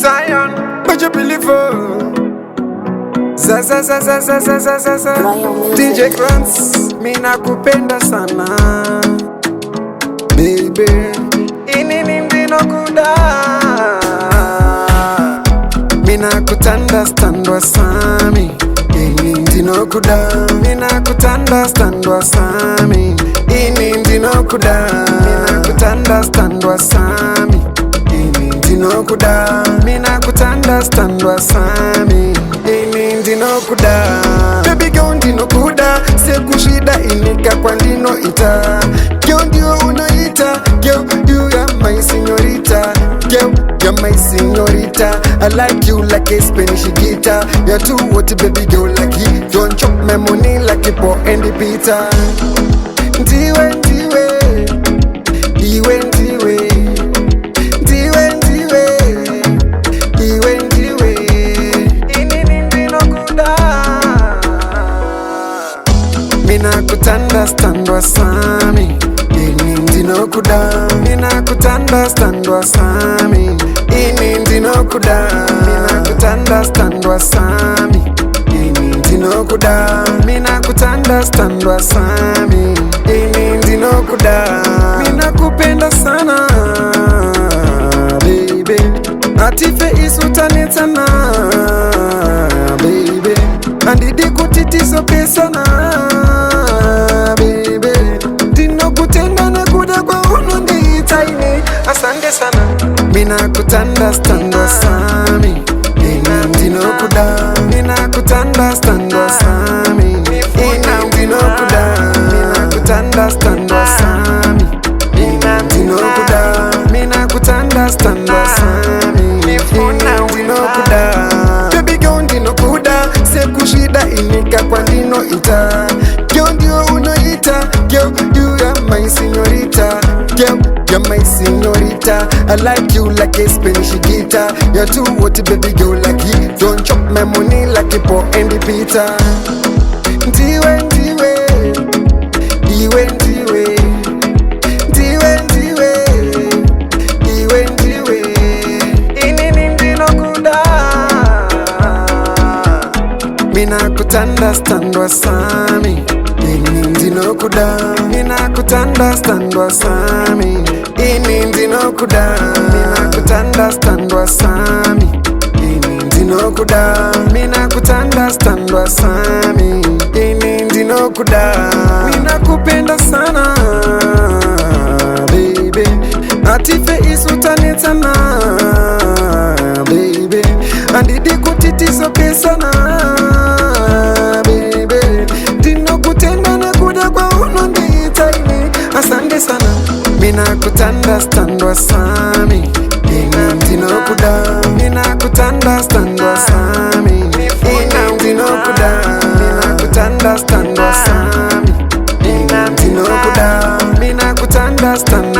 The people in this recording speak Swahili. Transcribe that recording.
Zion, would you believe her? Za. DJ Grants, mina kupenda sana baby, ini nindino kuda. Mina kutanda standwa sami, ini ndino kuda. Mina kutanda standwa sami, ini ndino kuda. Mina kutanda standwa sami, ini ndino kuda. Mina kutanda standwa sami, ini ndino kuda. Baby girl ndino kuda, sekushida inika kwa ndino ita. Girl ndio unaita, girl you are my señorita. Girl you're my señorita, I like you like a Spanish guitar. You're too what baby girl like you. Don't chop my money like a poor and the pizza. Ndiwe ndiwe, iwe ndiwe, ndiwe ndiwe, iwe ndiwe. Ini ndino kuda. Mina kutanda standwa sami, ini ndino kuda. Mina kutanda standwa sami, ini ndino kuda. Mina kutanda standwa sami, ini ndino kuda. Mina kutanda standwa sami, ini ndino kuda. Mina kupenda sana baby, atife isutanetana baby, andidi kutitizo pesa na baby, dino kutenda na kuda kwa unundi itaini. Asante sana. Mina kutanda standwa sami, ini ndino kuda. Mina kutanda standwa sami, ini ndino kuda. Mina kutanda standwa sami, ini ndino kuda. Mina kutanda standwa sami, ini ndino kuda. Baby girl ndino kuda, sekushida inika kwa ndino ita. Girl ndio unaita, girl you are my señorita. Girl you're my señorita, I like you like a Spanish guitar. You're too what baby girl like you. Don't chop my money like a poor and the pizza. Ndiwe ndiwe, iwe ndiwe, ndiwe ndiwe, iwe ndiwe. Ini ndino kuda. Mina kutanda standwa sami, ini ndino kuda. Mina kutanda standwa sami, ini ndino kuda. Mina kutanda standwa sami, ini ndino kuda. Mina kutanda standwa sami, ini ndino kuda. Mina kupenda sana baby, atife isutanetana baby, andidi kutitizo pesa na baby, dino kutenda na kuda kwa unundi itaini. Asante sana. Mina kutanda standwa sami, ini ndino kuda. Mina kutanda standwa sami, ini ndino kuda. Mina kutanda standwa sami, ini ndino kuda. Mina kutanda standwa